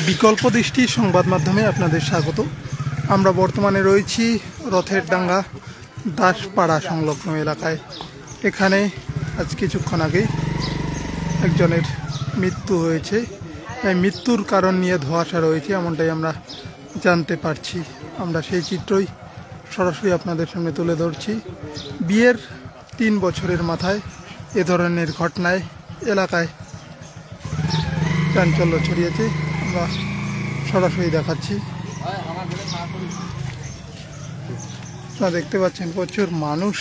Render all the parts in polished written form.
বিকল্প দৃষ্টি সংবাদ মাধ্যমে আপনাদের স্বাগত। আমরা বর্তমানে রয়েছি রথের ডাঙ্গা দাসপাড়া সংলগ্ন এলাকায়। এখানে আজ কিছুক্ষণ আগে একজনের মৃত্যু হয়েছে। এই মৃত্যুর কারণ নিয়ে ধোঁয়াশা রয়েছে, এমনটাই আমরা জানতে পারছি। আমরা সেই চিত্রই সরাসরি আপনাদের সামনে তুলে ধরছি। বিয়ের 3 বছরের মাথায় এ ধরনের ঘটনায় এলাকায় চাঞ্চল্য ছড়িয়েছে। আমরা সরাসরি দেখাচ্ছি। আপনারা দেখতে পাচ্ছেন প্রচুর মানুষ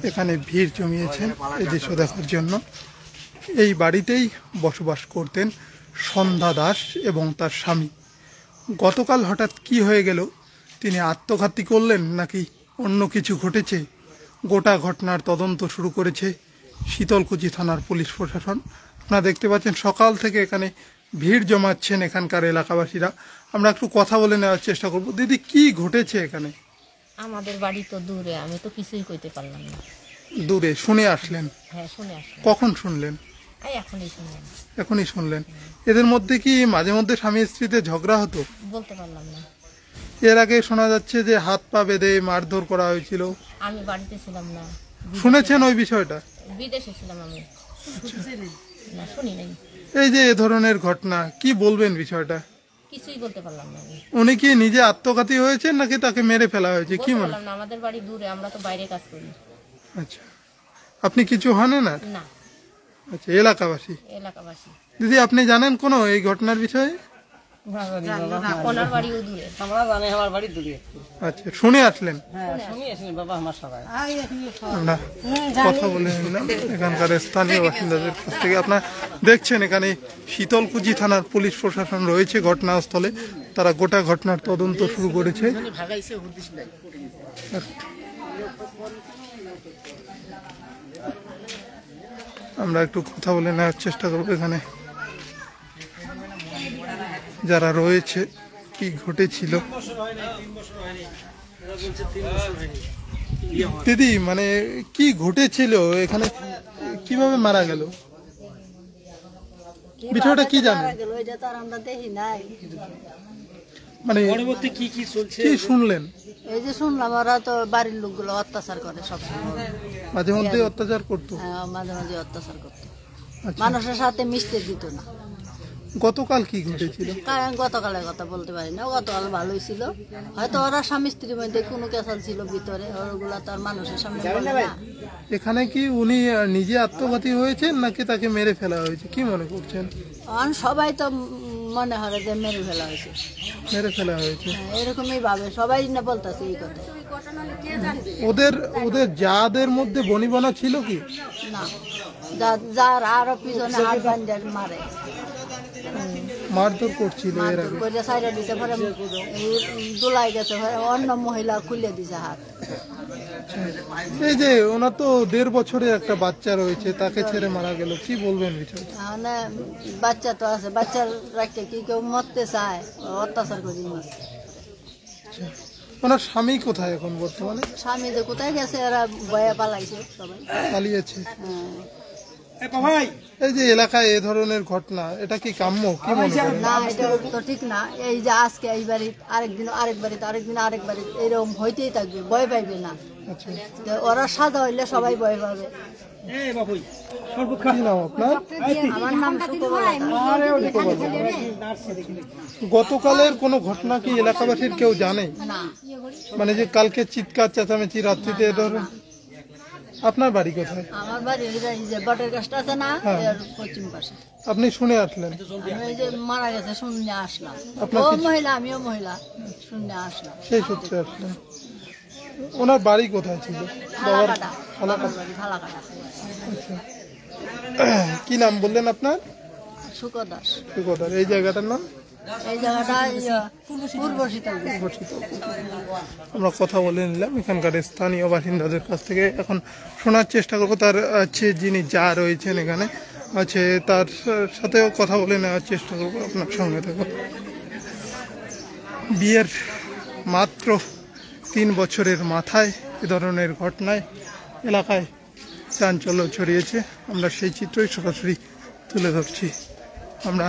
এখানে ভিড় জমিয়েছেন এই দৃশ্য দেখার জন্য। এই বাড়িতেই বসবাস করতেন সন্ধ্যা দাস এবং তার স্বামী। গতকাল হঠাৎ কি হয়ে গেল, তিনি আত্মঘাতী করলেন নাকি অন্য কিছু ঘটেছে, গোটা ঘটনার তদন্ত শুরু করেছে শীতলকুচি থানার পুলিশ প্রশাসন। আপনারা দেখতে পাচ্ছেন সকাল থেকে এখানে ভিড় জমাচ্ছেন এখানকার এলাকাবাসীরা। আমরা একটু কথা বলে নেওয়ার চেষ্টা করব। দিদি, কি ঘটেছে এখানে? আমাদের বাড়ি তো দূরে, আমি তো কিছুই কইতে পারলাম না। দূরে শুনে আসলেন? হ্যাঁ, শুনে আসলাম। কখন শুনলেন? এখনই শুনলাম। এখনই শুনলেন? এদের মধ্যে কি মাঝে মধ্যে স্বামী স্ত্রীতে ঝগড়া হতো? বলতে পারলাম না। এর আগে শোনা যাচ্ছে যে হাত পা বেঁধে মারধর করা হয়েছিল। আমি বাড়িতে ছিলাম না। শুনেছেন ওই বিষয়টা? বিদেশে ছিলাম আমি। না, শুনি নাই। এই যে এ ধরনের ঘটনা, কি বলবেন বিষয়টা? কিছুই বলতে পারলাম না। উনি কি নিজে আত্মঘাতী হয়েছেন নাকি তাকে মেরে ফেলা হয়েছে, কি মনে? না, আমাদের বাড়ি দূরে, আমরা তো বাইরে কাজ করি। আচ্ছা, আপনি কিছু হন না? না। আচ্ছা, এলাকাবাসী? এলাকাবাসী। দিদি, আপনি জানেন কোনো এই ঘটনার বিষয়ে? ওনার বাড়িও দূরে। আমরা জানি আমার বাড়ি দূরে। আচ্ছা, শুনে আসলেন? হ্যাঁ, শুনি আসেন বাবা আমার সবাই। আমরা কথা বলে নিলাম এখানকার স্থানীয় বাসিন্দাদের কাছ থেকে। আপনারা দেখছেন এখানে শীতলকুচি থানার পুলিশ প্রশাসন রয়েছে ঘটনাস্থলে। তারা গোটা ঘটনার তদন্ত শুরু করেছে। আমরা একটু কথা বলে নেওয়ার চেষ্টা করবো এখানে যারা রয়েছে, কি ঘটেছিল। দিদি, মানে কি ঘটেছিল এখানে, কিভাবে মারা গেল, বিষয়টা কি জানেন? মানে কি শুনলেন? এই যে শুনলাম, ওরা তো বাড়ির লোকগুলো অত্যাচার করে সবসময়। মাঝে মধ্যে অত্যাচার করতো? হ্যাঁ, মাঝে মাঝে অত্যাচার করতো। আচ্ছা। মানুষের সাথে মিশতে দিত না। গতকাল কি ঘটেছিল? গতকালের কথা বলতে পারি না। গতকাল ভালোই ছিল, হয়তো ওরা স্বামী স্ত্রীর মধ্যে কোনো কেসাল ছিল ভিতরে, ওগুলা তো আর মানুষের সামনে বলে না। এখানে কি উনি নিজে আত্মঘাতী হয়েছেন নাকি তাকে মেরে ফেলা হয়েছে, কি মনে করছেন? সবাই তো মনে হয় যে মেরে ফেলা হয়েছে। মেরে ফেলা হয়েছে এরকমই ভাবে সবাই না বলতেছে এই কথা। ওদের যাদের মধ্যে বনিবনা ছিল কি না? যার আরো পিছনে হাত বান্ধে মারে, মারধর করছিল এর আগে। সাইডে দিছে, পরে দোলাই গেছে, অন্য মহিলা খুলে দিছে হাত। এই যে ওনার তো 1.5 বছরের একটা বাচ্চা রয়েছে, তাকে ছেড়ে মারা গেল, কি বলবেন বিষয়টা? মানে বাচ্চা তো আছে, বাচ্চার রাখতে কি কেউ মরতে চায়? অত্যাচার করি মারছে। ওনার স্বামী কোথায় এখন বর্তমানে? স্বামী যে কোথায় গেছে, এরা বয়া পালাইছে, সবাই পালিয়েছে। হ্যাঁ। এই যে এলাকায় এ ধরনের ঘটনা, এটা কি কাম্য, কি মনে করেন? না, এটা তো ঠিক না। এই যে আজকে এই বাড়ি, আরেকদিন আরেক বাড়িতে, আরেকদিন আরেক বাড়ি, এরকম হইতেই থাকবে, ভয় পাইবে না। ওরা সাজা হইলে সবাই ভয় পাবে। কি নাম আপনার? আমার নাম গতকালের কোনো ঘটনা কি এলাকাবাসীর কেউ জানে? না। মানে যে কালকে চিৎকার চেঁচামেচি রাত্রিতে এ ধরনের? আপনার বাড়ি কোথায়? আমার বাড়ি এই যে বটের গাছটা আছে না, এর পশ্চিম পাশে। আপনি শুনে আসলেন? আমি এই যে মারা গেছে শুনে আসলাম। আপনার ও মহিলা, আমিও মহিলা, শুনে আসলাম। সেই সূত্রে আসলেন। ওনার বাড়ি কোথায় ছিল? ফালাকাটা। আচ্ছা, কি নাম বললেন আপনার? সুকদাস। সুকদার। এই জায়গাটার নাম? এই জায়গাটা পূর্ব শীতলকুচি। আমরা কথা বলে নিলাম এখানকার স্থানীয় বাসিন্দাদের কাছ থেকে। এখন শোনার চেষ্টা করবো তার যিনি যা রয়েছেন এখানে আছে, তার সাথেও কথা বলে নেওয়ার চেষ্টা করবো। আপনার সঙ্গে থাকুন। বিয়ের মাত্র 3 বছরের মাথায় এ ধরনের ঘটনায় এলাকায় চাঞ্চল্য ছড়িয়েছে। আমরা সেই চিত্রই সরাসরি তুলে ধরছি। আমরা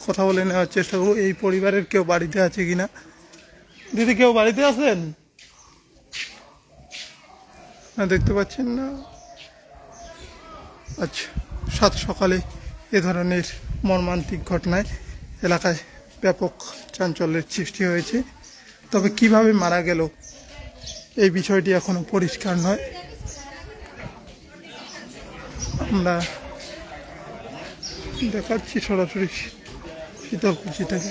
কথা বলে নেওয়ার চেষ্টা করবো এই পরিবারের কেউ বাড়িতে আছে কিনা। দিদি, কেউ বাড়িতে আছেন? না, দেখতে পাচ্ছেন না। আচ্ছা, সাত সকালে এ ধরনের মর্মান্তিক ঘটনায় এলাকায় ব্যাপক চাঞ্চল্যের সৃষ্টি হয়েছে। তবে কিভাবে মারা গেল এই বিষয়টি এখনো পরিষ্কার নয়। আমরা দেখাচ্ছি সরাসরি শীতলকুচি থেকে।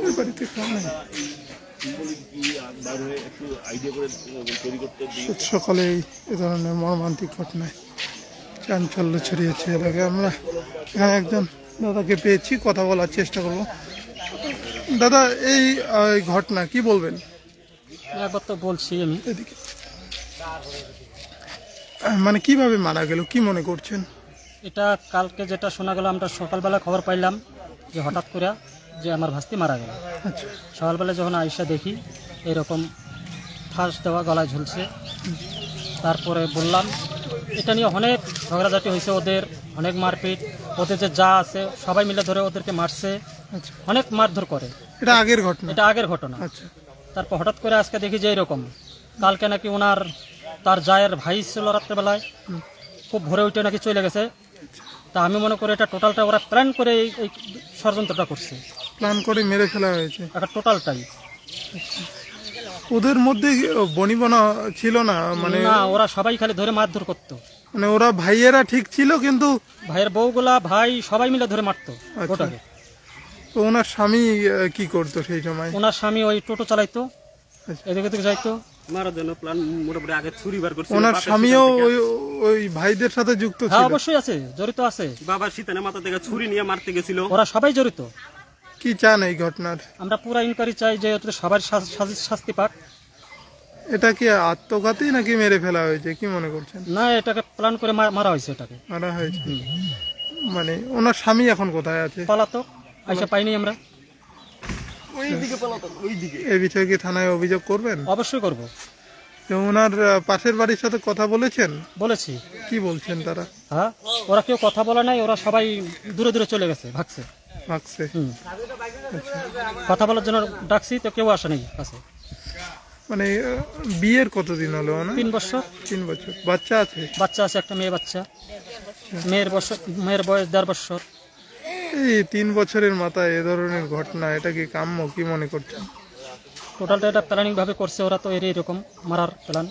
ওই বাড়িতে কেউ নেই। সকালে এ ধরনের মর্মান্তিক ঘটনায় চাঞ্চল্য ছড়িয়েছে এলাকায়। আমরা এখানে একজন দাদাকে পেয়েছি, কথা বলার চেষ্টা করব। দাদা, এই ঘটনা কি বলবেন? একবার তো বলছি আমি। এদিকে মানে কিভাবে মারা গেল, কি মনে করছেন? এটা কালকে যেটা শোনা গেল, আমরা সকালবেলা খবর পাইলাম যে হঠাৎ করে যে আমার ভাস্তি মারা গেল। আচ্ছা, সকালবেলা যখন আইসা দেখি এরকম ফাঁস দেওয়া, গলায় ঝুলছে। তারপরে বললাম, এটা নিয়ে অনেক ঝগড়াঝাটি হয়েছে, ওদের অনেক মারপিট, ওদের যে যা আছে সবাই মিলে ধরে ওদেরকে মারছে, আচ্ছা। অনেক মারধর করে। এটা আগের ঘটনা? এটা আগের ঘটনা। আচ্ছা। তারপর হঠাৎ করে আজকে দেখি যে এরকম। কালকে নাকি ওনার তার জায়ের ভাই ছিল রাত্রেবেলায়, খুব ভোরে উঠে নাকি চলে গেছে। তা আমি মনে করি এটা টোটালটা ওরা প্ল্যান করে এই ষড়যন্ত্রটা করছে, প্ল্যান করে মেরে ফেলা হয়েছে একটা টোটালটাই। ওদের মধ্যে বনিবনা ছিল না? মানে না, ওরা সবাই খালি ধরে মারধর করতো। মানে ওরা ভাইয়েরা ঠিক ছিল, কিন্তু ভাইয়ের বউগুলা ভাই সবাই মিলে ধরে মারতো ওটাকে। তো ওনার স্বামী কি করতো সেই সময়? ওনার স্বামী ওই টোটো চালাইতো, এদিকে দিকে যাইতো। ওনার স্বামীও ওই ভাইদের সাথে যুক্ত ছিল? হ্যাঁ, অবশ্যই আছে, জড়িত আছে। বাবা শীতানে মাথা থেকে ছুরি নিয়ে মারতে গেছিল। ওরা সবাই জড়িত। কি চান এই ঘটনার? আমরা পুরো ইনকোয়ারি চাই যে সবার শাস্তি পাক। এটা কি আত্মঘাতী নাকি মেরে ফেলা হয়েছে, কি মনে করছেন? না, এটাকে প্ল্যান করে মারা হয়েছে, এটাকে মারা হয়েছে। মানে ওনার স্বামী এখন কোথায় আছে? পালাতক, আইসা পাইনি আমরা। এই বিষয়ে কি থানায় অভিযোগ করবেন? অবশ্যই করব। তো ওনার পাশের বাড়ির সাথে কথা বলেছেন? বলেছি। কি বলছেন তারা? হ্যাঁ, ওরা কেউ কথা বলে নাই, ওরা সবাই দূরে দূরে চলে গেছে, ভাগছে। কথা বলার জন্য ডাকছি, তো কেউ আসে নাই কাছে। মানে বিয়ের কতদিন হলো? 3 বছর। 3 বছর। বাচ্চা আছে? বাচ্চা আছে, একটা মেয়ে বাচ্চা। মেয়ের বয়স 1.5 বছর। এই 3 বছরের মাথায় এ ধরনের ঘটনা, এটা কি কাম্য, কি মনে করছেন? টোটালটা এটা প্ল্যানিং ভাবে করছে ওরা, তো এরকম মারার প্ল্যান।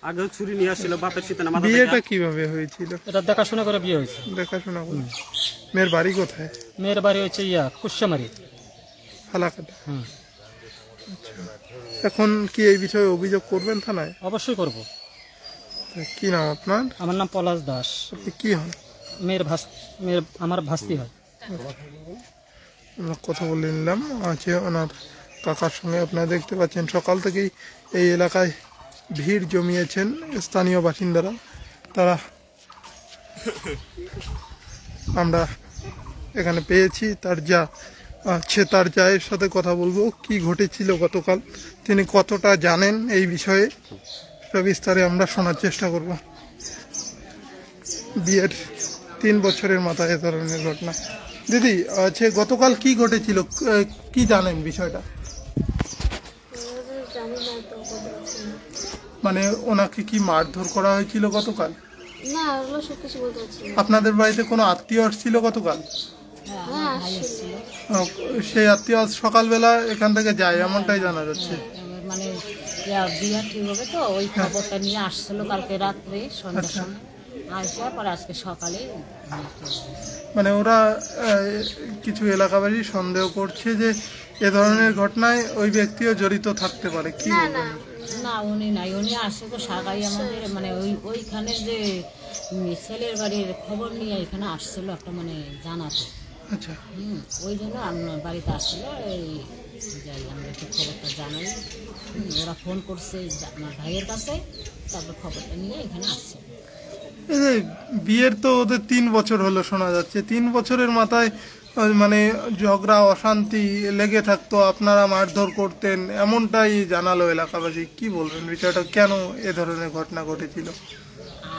আগে ছুরি নিয়ে আসছিল বাপের শীতানে মাথা থেকে। বিয়েটা কিভাবে হয়েছিল? এটা দেখাশোনা করে বিয়ে হয়েছে। দেখাশোনা করে। মেয়ের বাড়ি কোথায়? মেয়ের বাড়ি হচ্ছে কুশামারি, ফালাকাটা। আচ্ছা, এখন কি এই বিষয়ে অভিযোগ করবেন থানায়? অবশ্যই করব। কি নাম আপনার? আমার নাম পলাশ দাস। আপনি কি হন? আমার ভাস্তি হয়। আমরা কথা বলে নিলাম আছে ওনার কাকার সঙ্গে। আপনারা দেখতে পাচ্ছেন সকাল থেকেই এই এলাকায় ভিড় জমিয়েছেন স্থানীয় বাসিন্দারা। তারা আমরা এখানে পেয়েছি, তার যা আছে তার জায়ের সাথে কথা বলবো, কি ঘটেছিল গতকাল, তিনি কতটা জানেন এই বিষয়ে বিস্তারে আমরা শোনার চেষ্টা করব। বিয়ের 3 বছরের মাথায় এ ধরনের ঘটনা। দিদি, আছে গতকাল কি ঘটেছিল, কি জানেন বিষয়টা? মানে ওনাকে কি মারধর করা হয়েছিল গতকাল? না, ওগুলো সব কিছু বলতে পারছি না। আপনাদের বাড়িতে কোনো আত্মীয় আসছিল গতকাল? হ্যাঁ, সেই আত্মীয় আজ সকালবেলা এখান থেকে যায়, এমনটাই জানা যাচ্ছে। মানে বিয়া ঠিক হবে তো, ওই খবরটা নিয়ে আসছিল কালকে রাত্রে সন্ধ্যার সময়, আসা পরে আজকে সকালে। মানে ওরা কিছু এলাকাবাসী সন্দেহ করছে যে এ ধরনের ঘটনায় ওই ব্যক্তিও জড়িত থাকতে পারে, কি বলবেন? না, উনি নাই, উনি আসে তো সাগাই আমাদের মানে ওইখানে যে ছেলের বাড়ির খবর নিয়ে এখানে আসছিল একটা, মানে জানাতে। আচ্ছা। ওই জন্য আপনার বাড়িতে আসছিল, এই যাই আমরা একটু খবরটা জানাই। ওরা ফোন করছে আমার ভাইয়ের কাছে, তারপর খবরটা নিয়ে এখানে আসছে। এই যে বিয়ের তো ওদের 3 বছর হলো শোনা যাচ্ছে, 3 বছরের মাথায় মানে ঝগড়া অশান্তি লেগে থাকতো, আপনারা মারধর করতেন, এমনটাই জানালো এলাকাবাসী। কি বলবেন বিষয়টা, কেন এ ধরনের ঘটনা ঘটেছিল?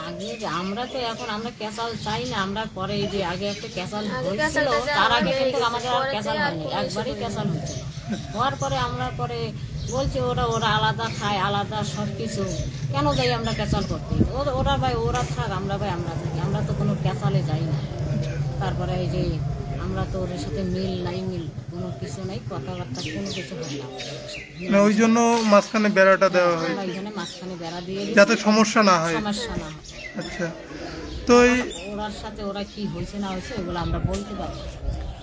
আগে আমরা তো এখন আমরা ক্যাসাল চাই না, আমরা পরে এই যে আগে একটা ক্যাসাল হয়েছিল, তার আগে কিন্তু আমাদের আর ক্যাসাল হয়নি, একবারই ক্যাসাল হয়েছিল। হওয়ার পরে আমরা পরে বলছি ওরা আলাদা খায়, আলাদা সব কিছু, কেন যাই আমরা ক্যাসাল করতে? ওরা ভাই ওরা থাক, আমরা ভাই আমরা থাকি, আমরা তো কোনো ক্যাসালে যাই না। তারপরে এই যে আমরা তো ওদের সাথে মিল নাই, মিল কোনো কিছু নাই, কথাবার্তা কোনো কিছু হয় না। মানে ওই জন্য মাঝখানে বেড়াটা দেওয়া হয় আমরা এখানে মাঝখানে বেড়া দিয়ে দিই, যাতে সমস্যা না হয়। সমস্যা না হয়। আচ্ছা, তো এই ওরার সাথে ওরা কি হয়েছে না হয়েছে ওগুলো আমরা বলতে পারি না।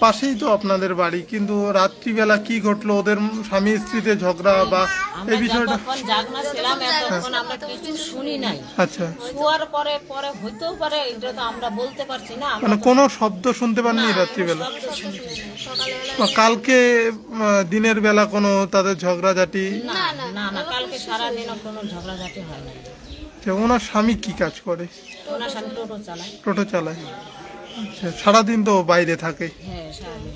পাশেই তো আপনাদের বাড়ি, কিন্তু রাত্রিবেলা কি ঘটলো, ওদের স্বামী স্ত্রীতে ঝগড়া বা আমরা এই বিষয়টা? যতক্ষণ জাগনা ছিলাম এতক্ষণ আমরা কিছু শুনি নাই। আচ্ছা, শোয়ার পরে পরে হইতেও পারে, এটা তো আমরা বলতে পারছি না। আমরা মানে কোনো শব্দ শুনতে পাননি রাত্রিবেলা? শব্দ শুনছি না। বা কালকে দিনের বেলা কোনো তাদের ঝগড়াঝাটি? না না না, কালকে সারাদিনও কোনো ঝগড়াঝাটি হয় না। আচ্ছা, ওনার স্বামী কি কাজ করে? ওনার স্বামী টোটো চালায়। টোটো চালায়। আচ্ছা, সারাদিন তো বাইরে থাকে। হ্যাঁ, সারাদিন।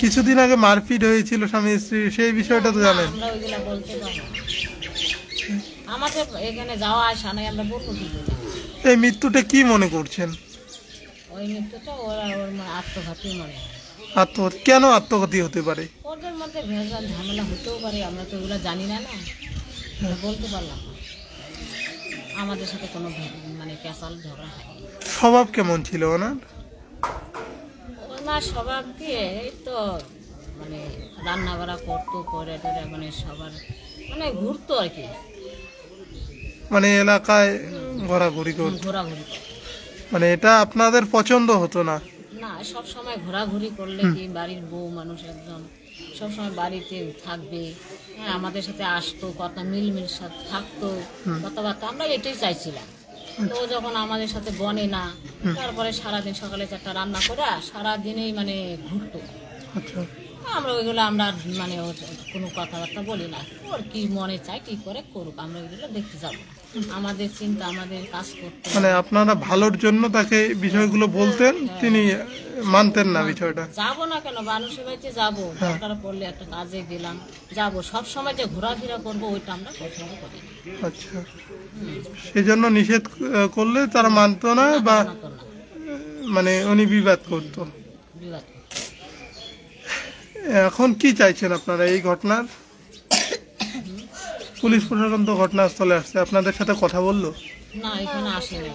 কিছুদিন আগে মারপিট হয়েছিল স্বামী স্ত্রী, সেই বিষয়টা তো জানেন? আমরা ওইগুলা বলতে পারি না। আমাদের এখানে যাওয়া আসা নাই, আমরা বলবো কি করে? এই মৃত্যুটা কি মনে করছেন? ওই মৃত্যুটা ওর আত্মঘাতী মনে হয়। আত্মঘাতী? কেন আত্মঘাতী হতে পারে? ওদের মধ্যে ভেজাল ঝামেলা হতেও পারে, আমরা তো ওগুলো জানি না, আমরা বলতে পারলাম না। আমাদের সাথে কোনো মানে ক্যাসাল ঝগড়া হয়। স্বভাব কেমন ছিল ওনার? ওনার স্বভাব দিয়ে এই তো মানে রান্না বাড়া করতো, করে টরে মানে সবার মানে ঘুরতো আর কি, মানে এলাকায় ঘোরাঘুরি করতো? ঘোরাঘুরি করতো। মানে এটা আপনাদের পছন্দ হতো না? না, সব সময় ঘোরাঘুরি করলে কি বাড়ির বউ মানুষ একদম সব সময় বাড়িতে থাকবে, হ্যাঁ, আমাদের সাথে আসতো, কথা মিলমিল সাথে থাকতো, কথাবার্তা, আমরা এটাই চাইছিলাম। তো ও যখন আমাদের সাথে বনে না, তারপরে সারাদিন সকালে 4টা রান্না করে সারাদিনেই মানে ঘুরতো। আচ্ছা, আমরা ওইগুলো আমরা মানে ওর কোনো কথাবার্তা বলি না, ওর কি মনে চায় কি করে করুক, আমরা ওইগুলো দেখতে যাবো না। আমাদের চিন্তা, আমাদের কাজ করতে। মানে আপনারা ভালোর জন্য তাকে বিষয়গুলো বলতেন, তিনি মানতেন না বিষয়টা? যাবো না কেন, মানুষের বাড়িতে যাবো, দরকার পড়লে একটা কাজে গেলাম, যাবো, সব সময় যে ঘোরাফেরা করবো ওইটা আমরা পছন্দ করি না। আচ্ছা, সেই জন্য নিষেধ করলে তারা মানতো না, বা না তো না, মানে উনি বিবাদ করতো? বিবাদ। এখন কি চাইছেন আপনারা এই ঘটনার? পুলিশ প্রশাসন তো ঘটনাস্থলে আসছে, আপনাদের সাথে কথা বললো? না, এখানে আসে না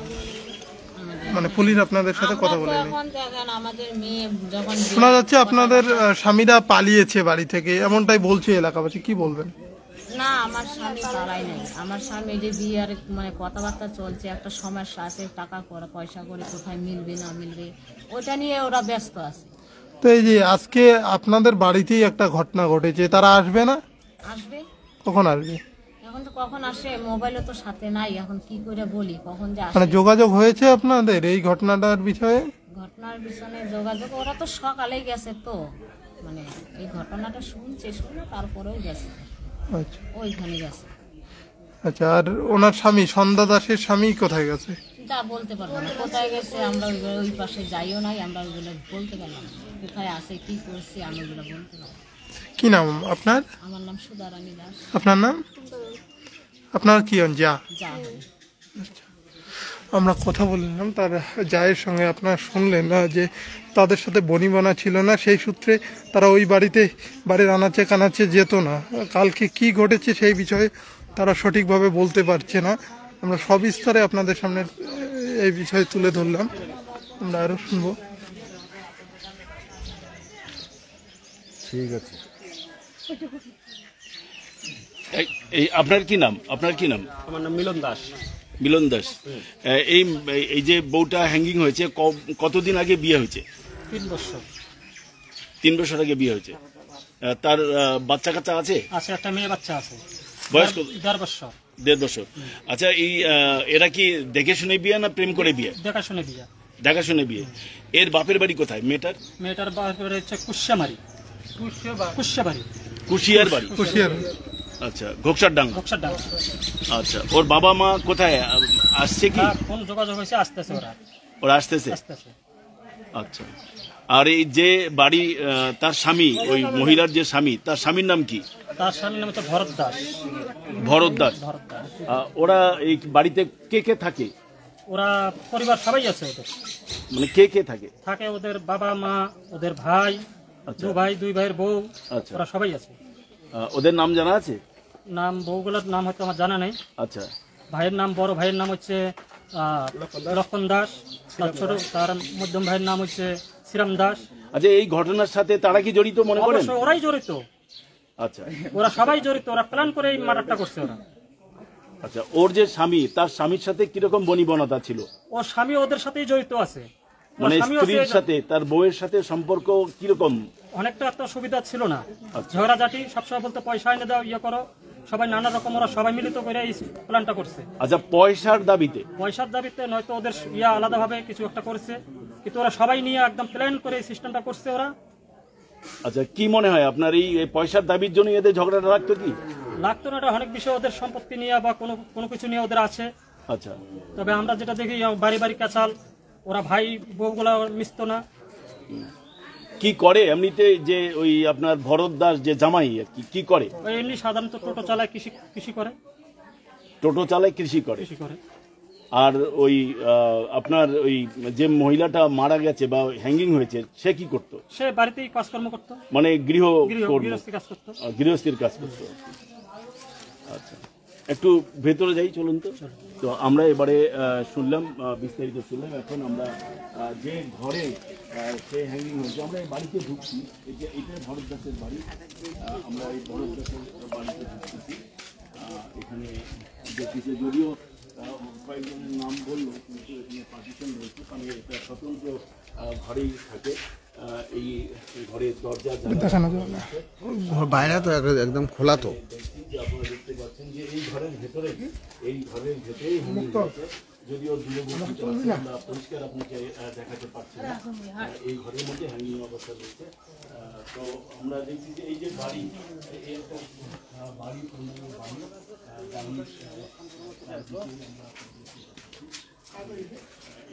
আমাদের। মানে পুলিশ আপনাদের সাথে কথা আমরা তো বলেনি? এখন দেখেন আমাদের মেয়ে যখন শোনা যাচ্ছে আপনাদের স্বামীরা পালিয়েছে বাড়ি থেকে, এমনটাই বলছে এলাকাবাসী, কি বলবেন? না, আমার স্বামী পালাই নাই। আমার স্বামী যে বিয়ের মানে কথাবার্তা চলছে, একটা সমস্যা আছে, টাকা করে পয়সা করে কোথায় মিলবে না মিলবে ওটা নিয়ে ওরা ব্যস্ত আছে। তো এই যে আজকে আপনাদের বাড়িতেই একটা ঘটনা ঘটেছে, তারা আসবে না? আসবে। কখন আসবে? এখন তো কখন আসে, মোবাইলে তো সাথে নাই, এখন কি করে বলি কখন যে মানে আসে। যোগাযোগ হয়েছে আপনাদের এই ঘটনাটার বিষয়ে? ঘটনার পিছনে যোগাযোগ, ওরা তো সকালেই গেছে, তো মানে এই ঘটনাটা শুনে তারপরেও গেছে, আচ্ছা ওইখানে গেছে। আচ্ছা, আর ওনার স্বামী সন্ধ্যা দাসের স্বামী কোথায় গেছে? তা বলতে পারবো না কোথায় গেছে, আমরা ওই পাশে যাইও নাই, আমরা ওইগুলো বলতে পারলাম না কোথায় আছে কি করছে, আমি ওইগুলো বলতে পারবো। কি নাম আপনার? আমার নাম সুধারানী দাস। আপনার নাম? আপনার কি হন? যা। যা আমরা কথা বললাম তার জায়ের সঙ্গে, আপনারা শুনলেন না যে তাদের সাথে বনিবনা ছিল না, সেই সূত্রে তারা ওই বাড়ির আনাচে কানাচে যেত না। কালকে কি ঘটেছে সেই বিষয়ে তারা সঠিকভাবে বলতে পারছে না। আমরা সবিস্তারে আপনাদের সামনে এই বিষয়ে তুলে ধরলাম, আমরা আরও শুনবো। ঠিক আছে। এই আপনার কি নাম? আপনার কি নাম? আমার নাম মিলন দাস। মিলন দাস। এই যে বউটা হ্যাঙ্গিং হয়েছে, কতদিন আগে বিয়ে হয়েছে? 3 বছর। 3 বছর আগে বিয়ে হয়েছে। তার বাচ্চা কাচ্চা আছে? আছে, একটা মেয়ে বাচ্চা আছে। বয়স কত? 1.5 বছর। 1.5 বছর। আচ্ছা, এরা কি দেখে শুনে বিয়ে না প্রেম করে বিয়ে? দেখাশুনে বিয়া। দেখাশুনে বিয়ে। এর বাপের বাড়ি কোথায় মেয়েটার? মেয়েটার বাপের হচ্ছে কুশিয়ামারি। কুশিয়াবাড়ি। কুশিয়ার বাড়ি। কুশিয়ার। আচ্ছা, ঘোকসারডাঙ্গা। ঘোকসারডাঙ্গা। আচ্ছা, ওর বাবা মা কোথায় আসছে কি? ফোন যোগাযোগ হয়েছে, আসতেছে ওরা আসতেছে? আসতেছে। আচ্ছা, আর এই যে বাড়ি তার স্বামী, ওই মহিলার যে স্বামী, তার স্বামীর নাম কি? তার স্বামীর নাম হচ্ছে ভরত দাস। ভরত দাস। ভরত দাস। ওরা এই বাড়িতে কে কে থাকে? ওরা পরিবার সবাই আছে ওদের, মানে কে কে থাকে? থাকে ওদের বাবা মা, ওদের ভাই, আচ্ছা। দুই ভাইয়ের বউ, আচ্ছা। ওরা সবাই আছে। ওদের নাম জানা আছে? নাম বউগুলোর নাম হয়তো আমার জানা নেই। আচ্ছা। ভাইয়ের নাম, বড় ভাইয়ের নাম হচ্ছে লক্ষণ দাস, তার মধ্যম ভাইয়ের নাম হচ্ছে শ্রীরাম দাস। আচ্ছা, এই ঘটনার সাথে তারা কি জড়িত মনে করেন? অবশ্য ওরাই জড়িত, আচ্ছা। ওরা সবাই জড়িত, ওরা প্ল্যান করে এই মার্ডারটা করছে ওরা। আচ্ছা, ওর যে স্বামী, তার স্বামীর সাথে কিরকম বনিবনতা ছিল? ওর স্বামী ওদের সাথেই জড়িত আছে, মানে স্ত্রীর সাথে তার বউয়ের সাথে সম্পর্ক কিরকম? অনেকটা একটা সুবিধা ছিল না, আচ্ছা। ঝগড়াঝাটি সবসময় বলতে পয়সা এনে দাও, ইয়ে করো, সবাই নানা রকম, ওরা সবাই মিলিত করে এই প্ল্যানটা করছে। আচ্ছা, পয়সার দাবিতে? পয়সার দাবিতে নয়তো ওদের ইয়া আলাদাভাবে কিছু একটা করছে, কিন্তু ওরা সবাই নিয়ে একদম প্ল্যান করে এই সিস্টেমটা করছে ওরা। আচ্ছা, কি মনে হয় আপনার এই পয়সার দাবির জন্য এদের ঝগড়াটা লাগতো কি? লাগতো না, এটা অনেক বিষয় ওদের সম্পত্তি নিয়ে বা কোনো কিছু নিয়ে ওদের আছে। আচ্ছা। তবে আমরা যেটা দেখি বাড়ি বাড়ি কাচাল, ওরা ভাই বউগুলা মিশত না। কি করে এমনিতে যে ওই আপনার ভরত দাস যে জামাই আর কি করে? ওই এমনি সাধারণত টোটো চালায়, কৃষি করে। টোটো চালায়, কৃষি করে। আর ওই আপনার ওই যে মহিলাটা মারা গেছে বা হ্যাঙ্গিং হয়েছে, সে কি করতো? সে বাড়িতেই কাজকর্ম করতো, মানে গৃহস্থীর কাজ করতো। আচ্ছা, একটু ভেতরে যাই, চলুন তো। তো আমরা এবারে শুনলাম, বিস্তারিত শুনলাম। এখন আমরা যে ঘরে সে হ্যাঙ্গিং হয়েছে, আমরা এই বাড়িতে ঢুকছি। এটা ভরত দাসের বাড়ি। আমরা এই ভরত দাসের বাড়িতে ঢুকতেছি। এখানে দেখতেছি, যদিও কয়েকজনের নাম বললো, কিন্তু এখানে পার্টিশন রয়েছে, কারণ এটা স্বতন্ত্র ঘরেই থাকে। এই ঘরের দরজা বাইরে তো একদম খোলা, তো আপনারা দেখতে পাচ্ছেন যে এই ঘরের ভেতরেই যদিও দূরবর্তীতে আছে, আমরা পরিষ্কার আপনাকে দেখাতে পারছি না। এই ঘরের মধ্যে হ্যাঙ্গিং অবস্থা রয়েছে। তো আমরা দেখছি যে এই যে বাড়ি, এই একটা বাড়ি,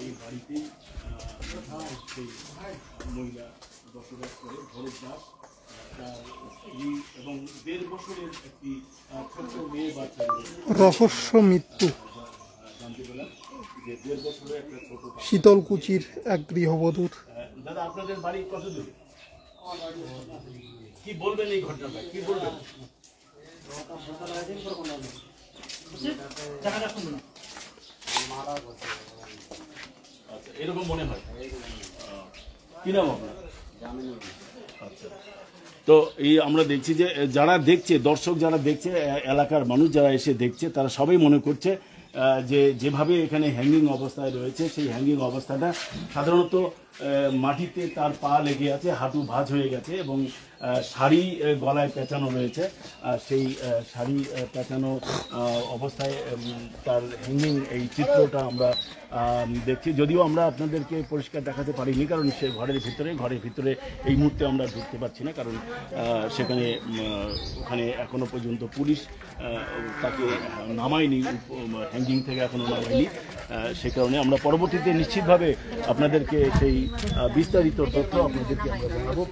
এই বাড়িতেই সেই মহিলা বসবাস করে, ভরত দাস। তার স্ত্রী এবং 1.5 বছরের একটি ছোট্ট মেয়ে বাচ্চা রহস্য মৃত্যু। জানতে পেলাম যে 1.5 বছরের একটা ছোট। শীতলকুচির এক গৃহবধূর। দাদা, আপনাদের বাড়ি কত দূরে? কি বলবেন এই ঘটনাটা, কি বলবেন? আচ্ছা, এরকম মনে হয়। কি নাম আপনার? আচ্ছা। তো এই আমরা দেখছি যে যারা দেখছে, দর্শক যারা দেখছে, এলাকার মানুষ যারা এসে দেখছে, তারা সবাই মনে করছে যে যেভাবে এখানে হ্যাঙ্গিং অবস্থায় রয়েছে, সেই হ্যাঙ্গিং অবস্থাটা সাধারণত মাটিতে তার পা লেগে আছে, হাঁটু ভাঁজ হয়ে গেছে এবং শাড়ি গলায় পেঁচানো রয়েছে। সেই শাড়ি পেঁচানো অবস্থায় তার হ্যাঙ্গিং এই চিত্রটা আমরা দেখছি। যদিও আমরা আপনাদেরকে পরিষ্কার দেখাতে পারিনি, কারণ সে ঘরের ভিতরে এই মুহূর্তে আমরা ঢুকতে পারছি না, কারণ সেখানে ওখানে এখনো পর্যন্ত পুলিশ তাকে নামায়নি, হ্যাঙ্গিং থেকে এখনো নামায়নি। সে কারণে আমরা পরবর্তীতে নিশ্চিতভাবে আপনাদেরকে সেই বিস্তারিত তথ্য আপনাদেরকে আমরা জানাবো।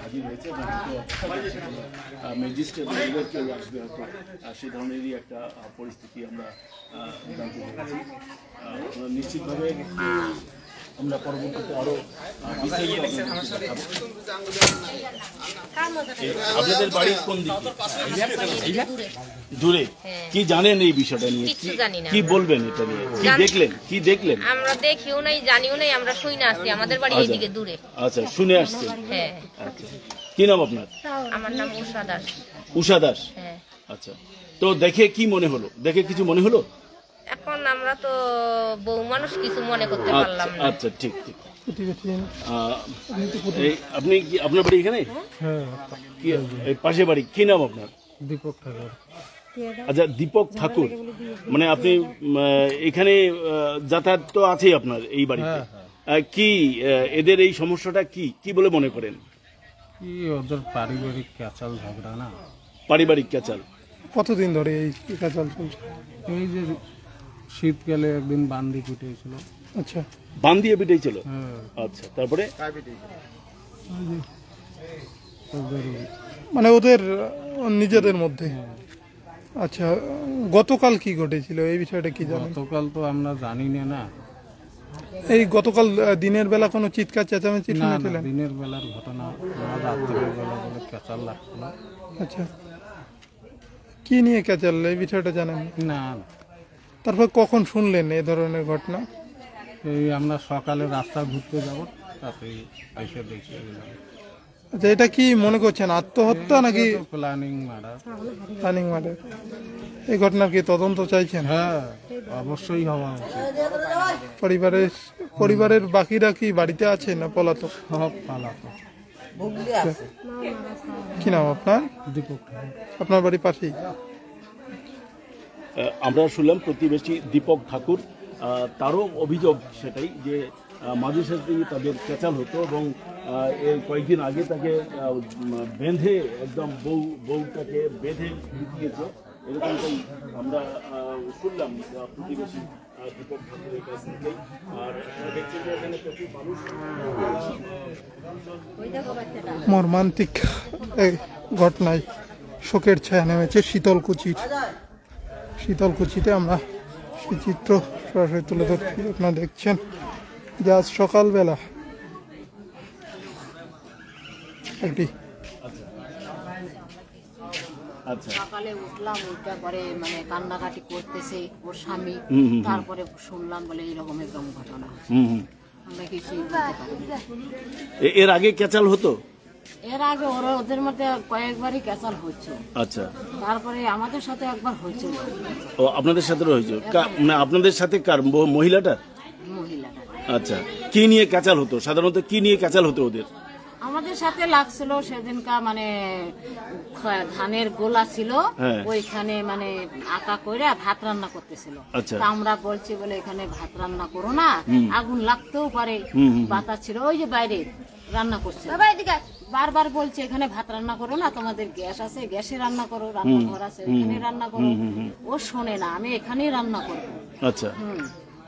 হাজির হয়েছে, ম্যাজিস্ট্রেট কেউ আসবে হয়তো, সে ধরনেরই একটা পরিস্থিতি আমরা জানতে পেরেছি। নিশ্চিতভাবে আমরা পরবর্তীতে আরো আপনাদের বাড়ির কোন দিকে? দূরে। কি জানেন এই বিষয়টা নিয়ে? কি বলবেন এটা নিয়ে? কি দেখলেন? আমরা দেখিও নাই, জানিও নাই, আমরা শুই না আসছি, আমাদের বাড়ি এইদিকে দূরে। আচ্ছা, শুনে আসছেন? হ্যাঁ। আচ্ছা, কি নাম আপনার? আমার নাম উষা দাস। উষা দাস। হ্যাঁ। আচ্ছা, তো দেখে কি মনে হলো? দেখে কিছু মনে হলো? এখন আমরা তো বউ মানুষ, কিছু মনে করতে পারলাম না। আচ্ছা, ঠিক। আপনি কি, আপনার বাড়ি এখানে? কি পাশে বাড়ি? কি নাম আপনার? দীপক ঠাকুর। আচ্ছা, দীপক ঠাকুর। মানে আপনি এখানে যাতায়াত তো আছেই আপনার এই বাড়িতে। কি এদের এই সমস্যাটা কি বলে মনে করেন? কি ওদের পারিবারিক ক্যাচাল ঝগড়া না? পারিবারিক ক্যাচাল। কতদিন ধরে এই ক্যাচাল চলছে? এই যে শীতকালে একদিন বান্দি পিটেছিল। আচ্ছা, বান্দিয়ে পিটেছিল? আচ্ছা, তারপরে মানে ওদের নিজেদের মধ্যে। আচ্ছা, গতকাল কি ঘটেছিল এই বিষয়টা কি জানেন? গতকাল তো আমরা জানি না। এই গতকাল দিনের বেলা কোনো চিৎকার চেঁচামেচি না, শুনেছিলেন? দিনের বেলার ঘটনা, আমরা রাত্রের বেলা বলে ক্যাচাল লাগছিল। আচ্ছা, কি নিয়ে ক্যাচাল এই বিষয়টা জানেন? না, তারপর কখন শুনলেন এই ধরনের ঘটনা? এই আমরা সকালে রাস্তা ঘুরতে যাব, তাতে এসে দেখি। আচ্ছা, এটা কি মনে করছেন আত্মহত্যা নাকি প্ল্যানিং মার্ডার? Planning murder. এই ঘটনার কি তদন্ত চাইছেন? হ্যাঁ, অবশ্যই হওয়া উচিত। পরিবারের বাকিরা কি বাড়িতে আছে না পলাতক? সব পালাতো। কি নাম আপনার? দীপক। আপনার বাড়ি পাশেই? আমরা শুনলাম প্রতিবেশী দীপক ঠাকুর, তারও অভিযোগ সেটাই যে মাঝে সাথেই তাদের ক্যাচাল হতো এবং এর কয়েকদিন আগে তাকে বেঁধে একদম বউটাকে বেঁধে দিয়েছে, এরকমটাই আমরা শুনলাম প্রতিবেশী দীপক ঠাকুরের কাছ থেকেই। আর দেখছেন যে এখানে প্রচুর মানুষ। মর্মান্তিক এই ঘটনায় শোকের ছায়া নেমেছে শীতলকুচিতে। আমরা সেই চিত্র সরাসরি তুলে ধরছি। আপনারা দেখছেন যে আজ সকালবেলা একটি সকালে উঠলাম, উঠতে পরে মানে কান্নাকাটি করতেছে ওর স্বামী, তারপরে শুনলাম বলে এইরকম একদম ঘটনা। আমরা কিছুই বলতে পারি। এর আগে ক্যাচাল হতো? এর আগে ওদের মধ্যে কয়েকবারই ক্যাচাল হচ্ছে। আচ্ছা, তারপরে আমাদের সাথে একবার হয়েছিল। ও আপনাদের সাথে রয়েছে? মানে আপনাদের সাথে কার? মহিলাটা? মহিলাটা। আচ্ছা, কি নিয়ে ক্যাচাল হতো? সাধারণত কি নিয়ে ক্যাচাল হতো ওদের? আমাদের সাথে লাগছিল সেদিনকার মানে ধানের গোলা ছিল, ওইখানে মানে আটা করে ভাত রান্না করতেছিল। আমরা বলছি বলে এখানে ভাত রান্না করো না, আগুন লাগতেও পারে, বাতাস ছিল ওই যে বাইরে রান্না করছে, বারবার বলছে এখানে ভাত রান্না করো না, তোমাদের গ্যাস আছে, গ্যাসে রান্না করো, রান্নাঘর আছে ওইখানে রান্না করো। ও শোনে না, আমি এখানেই রান্না করবো। আচ্ছা,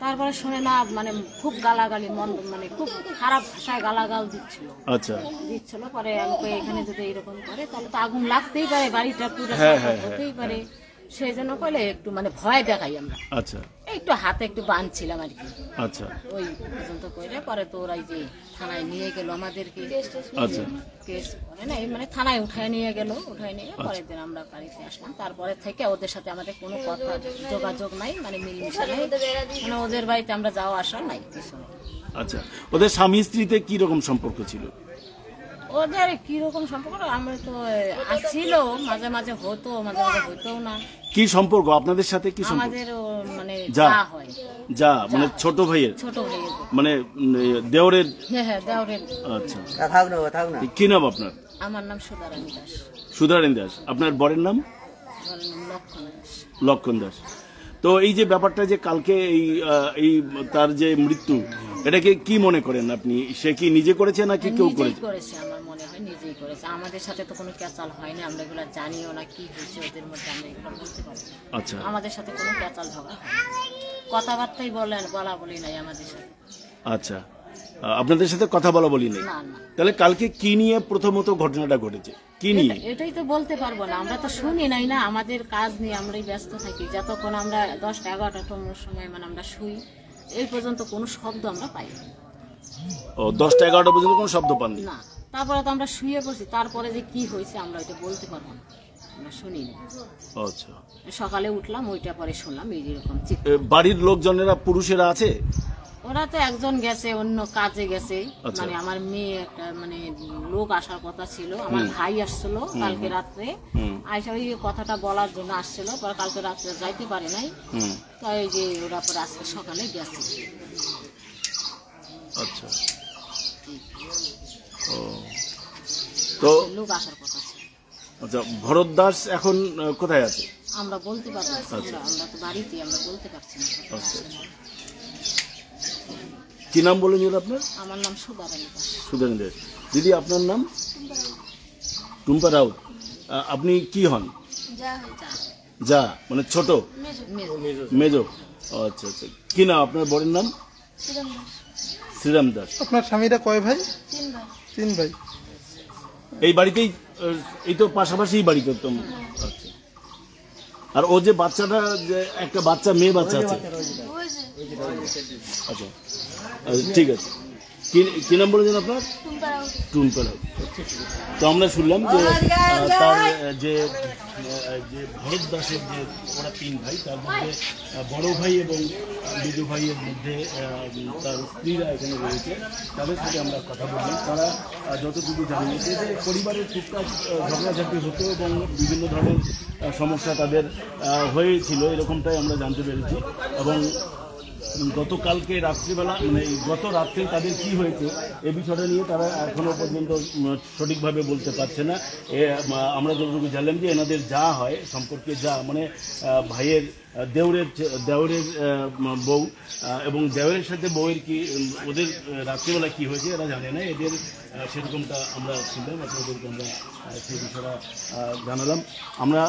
তারপরে শুনে না, মানে খুব গালাগালি, মানে খুব খারাপ ভাষায় গালাগাল দিচ্ছিল। আচ্ছা, দিচ্ছিল। পরে আমাকে এখানে যদি এরকম করে তাহলে তো আগুন লাগতেই পারে, বাড়িটা পুরো হতেই পারে, সেই জন্য বলে একটু মানে ভয় দেখাই আমরা। আচ্ছা, একটু হাতে একটু বাঁধছিলাম আর কি। আচ্ছা, ওই পর্যন্ত করে পরে তো ওরাই যে থানায় নিয়ে গেল আমাদেরকে। আচ্ছা, কেস করে না, মানে থানায় উঠায় নিয়ে গেল, উঠায় নিয়ে পরের দিন আমরা বাড়িতে আসলাম। তারপরে থেকে ওদের সাথে আমাদের কোনো কথা যোগাযোগ নাই, মানে মিলমিশা নাই, মানে ওদের বাড়িতে আমরা যাওয়া আসা নাই কিছু। আচ্ছা, ওদের স্বামী স্ত্রীতে কি রকম সম্পর্ক ছিল? ওদের কিরকম সম্পর্ক আমরা তো ছিল, মাঝে মাঝে হতো, মাঝে মাঝে হতো না। কি সম্পর্ক আপনাদের সাথে? কি সম্পর্ক? আমাদের মানে যা হয়, যা মানে ছোট ভাইয়ের, মানে দেওরের। হ্যাঁ, দেওরের। আচ্ছা, কি নাম আপনার? আমার নাম সুধারানী দাস। সুধারানী দাস। আপনার বরের নাম? লক্ষণ দাস। লক্ষণ দাস। তো এই যে ব্যাপারটা যে কালকে এই তার যে মৃত্যু, এটাকে কি মনে করেন আপনি? সে কি নিজে করেছে নাকি কেউ করেছে? আমার মনে হয় নিজেই করেছে। আমাদের সাথে তো কোনো ক্যাচাল হয়নি, আমরা এগুলো জানিও না কি হয়েছে ওদের মধ্যে, আমরা এগুলো বলতে পারি। আচ্ছা, আমাদের সাথে কোনো ক্যাচাল ঝগড়া হয়নি, কথাবার্তাই বলা বলি নাই আমাদের সাথে। আচ্ছা, আপনাদের সাথে কথা বলি নেই? না, না। তাহলে কালকে কি নিয়ে প্রথমত ঘটনাটা ঘটেছে, কি নিয়ে? এটাই তো বলতে পারবো না, আমরা তো শুনি নাই না, আমাদের কাজ নিয়ে আমরাই ব্যস্ত থাকি। যতক্ষণ আমরা 10টা-11টার সময় মানে আমরা শুই, এই পর্যন্ত কোনো শব্দ আমরা পাই না। ও 10টা-11টা পর্যন্ত কোনো শব্দ পাননি? না, তারপরে তো আমরা শুয়ে পড়ছি, তারপরে যে কি হয়েছে আমরা ওইটা বলতে পারবো না, আমরা শুনি না। আচ্ছা, সকালে উঠলাম, ওইটা পরে শুনলাম এই যেরকম। বাড়ির লোকজনেরা পুরুষেরা আছে? ওরা তো একজন গেছে, অন্য কাজে গেছে। মানে আমার মেয়ে একটা মানে লোক আসার কথা ছিল, আমার ভাই আসছিল কালকে রাত্রে, আইসা ওই কথাটা বলার জন্য আসছিল, পরে কালকে রাত্রে যাইতে পারে নাই, তাই যে ওরা পরে আজকে সকালে গেছে। আচ্ছা, তো লোক আসার কথা ছিল। আচ্ছা, ভরত দাস এখন কোথায় আছে? আমরা বলতে পারছি না, আমরা তো বাড়িতে, আমরা বলতে পারছি না। আচ্ছা, কি নাম বলেন আপনার? আমার নাম সুধারানী দাস। সুধারানী দাস। দিদি, আপনার নাম? টুম্পা রাউত। আপনি কি হন? যা মানে ছোট, মেজো। আচ্ছা, আচ্ছা, কি নাম আপনার বরের নাম? শ্রীরাম দাস। আপনার স্বামীরা কয় ভাই? 3 ভাই। এই বাড়িতেই এই তো পাশাপাশি বাড়ি করতাম। আচ্ছা, আর ও যে বাচ্চাটা, যে একটা বাচ্চা, মেয়ে বাচ্চা আছে, আচ্ছা ঠিক আছে। কি নাম বলেছেন আপনার? টুনপাড়া। তো আমরা শুনলাম যে তার যে ভরত দাসের যে ওরা 3 ভাই, তার মধ্যে বড় ভাই এবং বিজু ভাইয়ের মধ্যে তার স্ত্রীরা এখানে রয়েছে। তাদের সাথে আমরা কথা বললাম। তারা যতটুকু জানিয়েছে যে পরিবারের টুকটাক ঝগড়াঝাটি হতো এবং বিভিন্ন ধরনের সমস্যা তাদের হয়েছিল, এরকমটাই আমরা জানতে পেরেছি। এবং গতকালকে রাত্রিবেলা, মানে গত রাত্রে তাদের কি হয়েছে এ বিষয়টা নিয়ে তারা এখনো পর্যন্ত সঠিকভাবে বলতে পারছে না। আমরা যতটুকু জানলাম যে এনাদের যা হয় সম্পর্কে, যা মানে ভাইয়ের দেওরের বউ এবং দেওরের সাথে বউয়ের কি, ওদের রাত্রিবেলা কি হয়েছে এরা জানে না, এদের সেরকমটা আমরা শুনলাম, আপনাদেরকে আমরা সেই বিষয়টা জানালাম। আমরা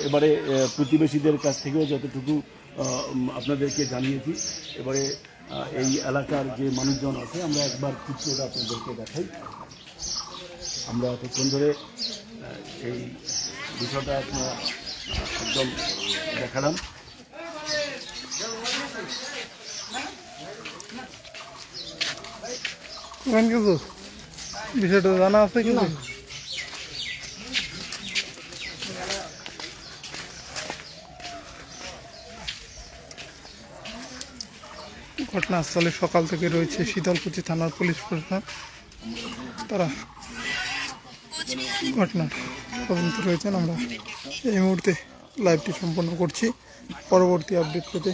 এবারে প্রতিবেশীদের কাছ থেকেও যতটুকু আপনাদেরকে জানিয়েছি। এবারে এই এলাকার যে মানুষজন আছে, আমরা একবার চিত্রটা আপনাদেরকে দেখাই। আমরা এতক্ষণ ধরে এই বিষয়টা আপনার একদম দেখালাম। কিছু বিষয়টা জানা আছে কিন্তু ঘটনাস্থলে সকাল থেকে রয়েছে শীতলকুচি থানার পুলিশ প্রশাসন। তারা ঘটনার তদন্ত রয়েছেন। আমরা এই মুহূর্তে লাইভটি সম্পন্ন করছি। পরবর্তী আপডেট পেতে